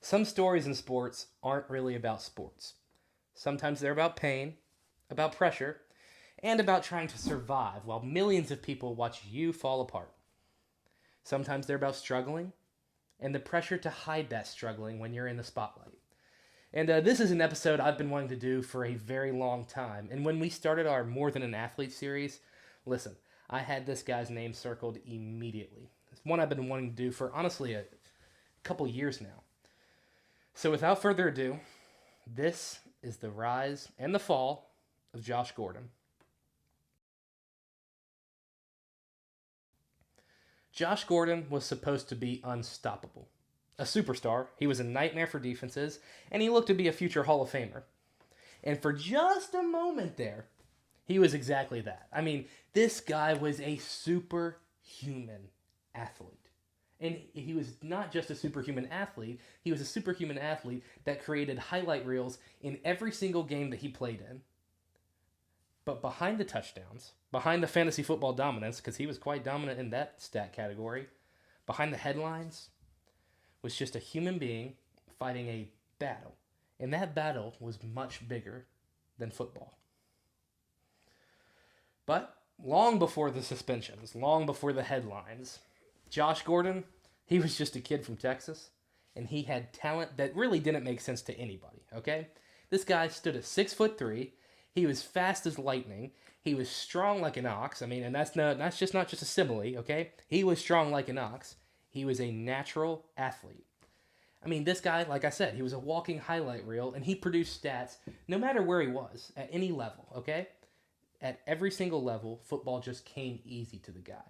Some stories in sports aren't really about sports. Sometimes they're about pain, about pressure, and about trying to survive while millions of people watch you fall apart. Sometimes they're about struggling and the pressure to hide that struggling when you're in the spotlight. And this is an episode I've been wanting to do for a very long time. And when we started our More Than an Athlete series, listen, I had this guy's name circled immediately. It's one I've been wanting to do for honestly a couple years now. So without further ado, this is the rise and the fall of Josh Gordon. Josh Gordon was supposed to be unstoppable. A superstar, he was a nightmare for defenses, and he looked to be a future Hall of Famer. And for just a moment there, he was exactly that. I mean, this guy was a superhuman athlete. And he was not just a superhuman athlete, he was a superhuman athlete that created highlight reels in every single game that he played in. But behind the touchdowns, behind the fantasy football dominance, because he was quite dominant in that stat category, behind the headlines, was just a human being fighting a battle. And that battle was much bigger than football. But long before the suspensions, long before the headlines, Josh Gordon, he was just a kid from Texas, and he had talent that really didn't make sense to anybody, okay? This guy stood at 6'3". He was fast as lightning. He was strong like an ox. I mean, and that's not just a simile, okay? He was strong like an ox. He was a natural athlete. I mean, this guy, like I said, he was a walking highlight reel, and he produced stats no matter where he was, at any level, okay? At every single level, football just came easy to the guy.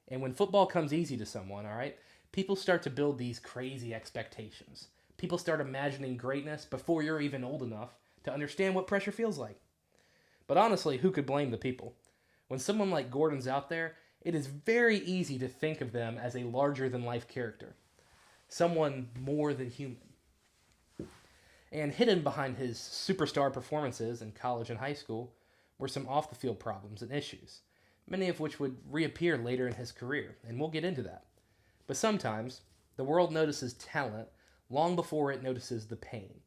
And when football comes easy to someone, all right, people start to build these crazy expectations. People start imagining greatness before you're even old enough to understand what pressure feels like. But honestly, who could blame the people? When someone like Gordon's out there, it is very easy to think of them as a larger-than-life character. Someone more than human. And hidden behind his superstar performances in college and high school were some off-the-field problems and issues, many of which would reappear later in his career, and we'll get into that. But sometimes, the world notices talent long before it notices the pain.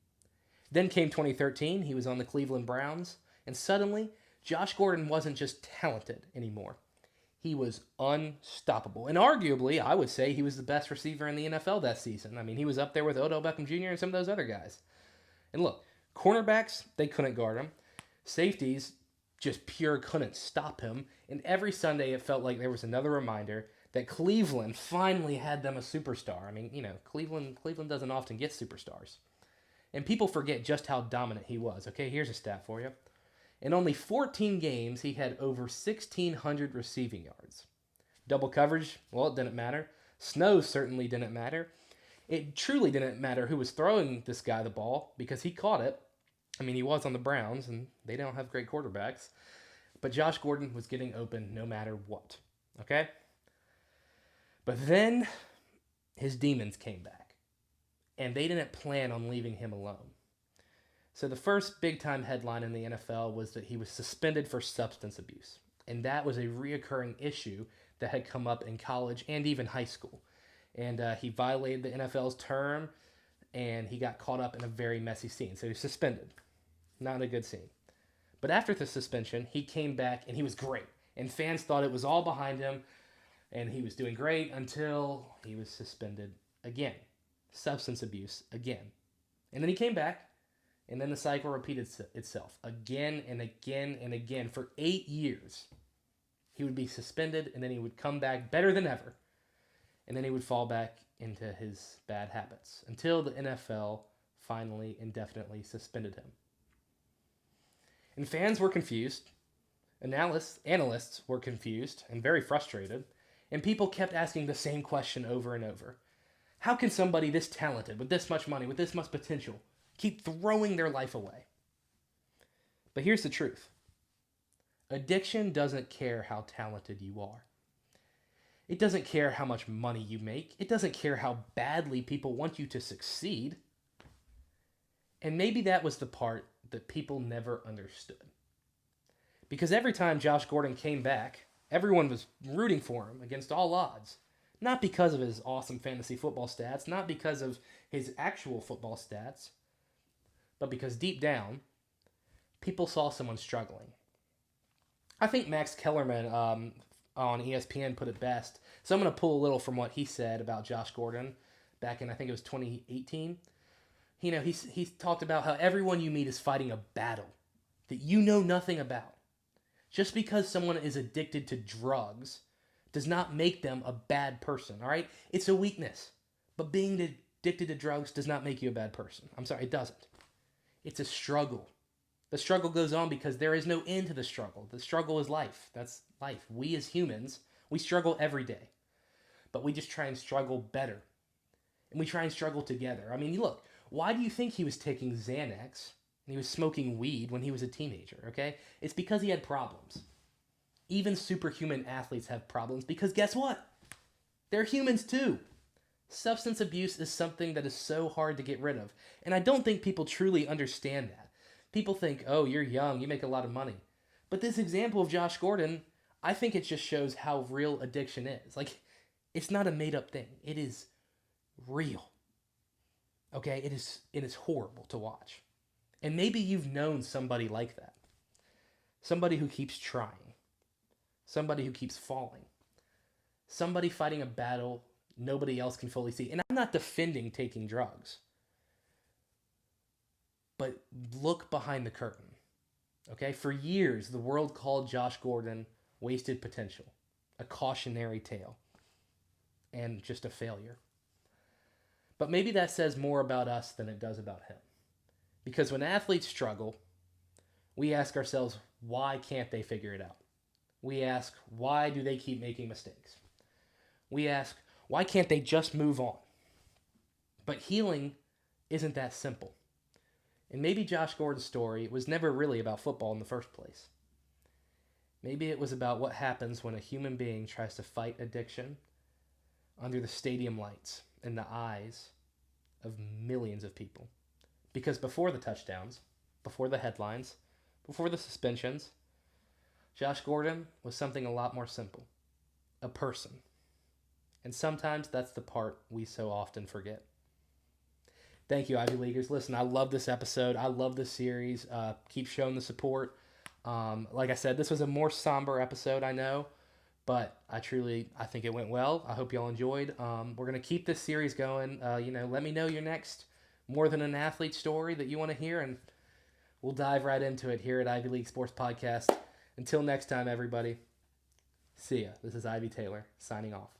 Then came 2013, he was on the Cleveland Browns, and suddenly, Josh Gordon wasn't just talented anymore. He was unstoppable. And arguably, I would say he was the best receiver in the NFL that season. I mean, he was up there with Odell Beckham Jr. and some of those other guys. And look, cornerbacks, they couldn't guard him. Safeties just pure couldn't stop him. And every Sunday, it felt like there was another reminder that Cleveland finally had them a superstar. I mean, you know, Cleveland doesn't often get superstars. And people forget just how dominant he was. Okay, here's a stat for you. In only 14 games, he had over 1,600 receiving yards. Double coverage, well, it didn't matter. Snow certainly didn't matter. It truly didn't matter who was throwing this guy the ball because he caught it. I mean, he was on the Browns, and they don't have great quarterbacks. But Josh Gordon was getting open no matter what. Okay? But then his demons came back, and they didn't plan on leaving him alone. So the first big-time headline in the NFL was that he was suspended for substance abuse. And that was a reoccurring issue that had come up in college and even high school. And he violated the NFL's term, and he got caught up in a very messy scene. So he was suspended. Not a good scene. But after the suspension, he came back, and he was great. And fans thought it was all behind him, and he was doing great until he was suspended again. Substance abuse again. And then he came back. And then the cycle repeated itself again and again and again. For 8 years, he would be suspended, and then he would come back better than ever. And then he would fall back into his bad habits until the NFL finally indefinitely suspended him. And fans were confused. Analysts were confused and very frustrated. And people kept asking the same question over and over. How can somebody this talented, with this much money, with this much potential, keep throwing their life away? But here's the truth. Addiction doesn't care how talented you are. It doesn't care how much money you make. It doesn't care how badly people want you to succeed. And maybe that was the part that people never understood. Because every time Josh Gordon came back, everyone was rooting for him against all odds. Not because of his awesome fantasy football stats, not because of his actual football stats, but because deep down, people saw someone struggling. I think Max Kellerman on ESPN put it best. So I'm going to pull a little from what he said about Josh Gordon back in, I think it was 2018. He talked about how everyone you meet is fighting a battle that you know nothing about. Just because someone is addicted to drugs does not make them a bad person, all right? It's a weakness. But being addicted to drugs does not make you a bad person. I'm sorry, it doesn't. It's a struggle. The struggle goes on because there is no end to the struggle. The struggle is life. That's life. We as humans, we struggle every day. But we just try and struggle better. And we try and struggle together. I mean, look, why do you think he was taking Xanax and he was smoking weed when he was a teenager, okay? It's because he had problems. Even superhuman athletes have problems because guess what? They're humans too. Substance abuse is something that is so hard to get rid of. And I don't think people truly understand that. People think, oh, you're young, you make a lot of money. But this example of Josh Gordon, I think it just shows how real addiction is. Like, it's not a made-up thing. It is real. Okay? It is horrible to watch. And maybe you've known somebody like that. Somebody who keeps trying. Somebody who keeps falling. Somebody fighting a battle nobody else can fully see. And I'm not defending taking drugs. But look behind the curtain. Okay? For years, the world called Josh Gordon wasted potential, a cautionary tale, and just a failure. But maybe that says more about us than it does about him. Because when athletes struggle, we ask ourselves, why can't they figure it out? We ask, why do they keep making mistakes? We ask, why can't they just move on? But healing isn't that simple. And maybe Josh Gordon's story was never really about football in the first place. Maybe it was about what happens when a human being tries to fight addiction under the stadium lights in the eyes of millions of people. Because before the touchdowns, before the headlines, before the suspensions, Josh Gordon was something a lot more simple. A person. And sometimes that's the part we so often forget. Thank you, Ivy Leaguers. Listen, I love this episode. I love this series. Keep showing the support. Like I said, this was a more somber episode, I know. But I think it went well. I hope y'all enjoyed. We're going to keep this series going. Let me know your next More Than an Athlete story that you want to hear, and we'll dive right into it here at Ivy League Sports Podcast. Until next time, everybody. See ya. This is Ivy Taylor, signing off.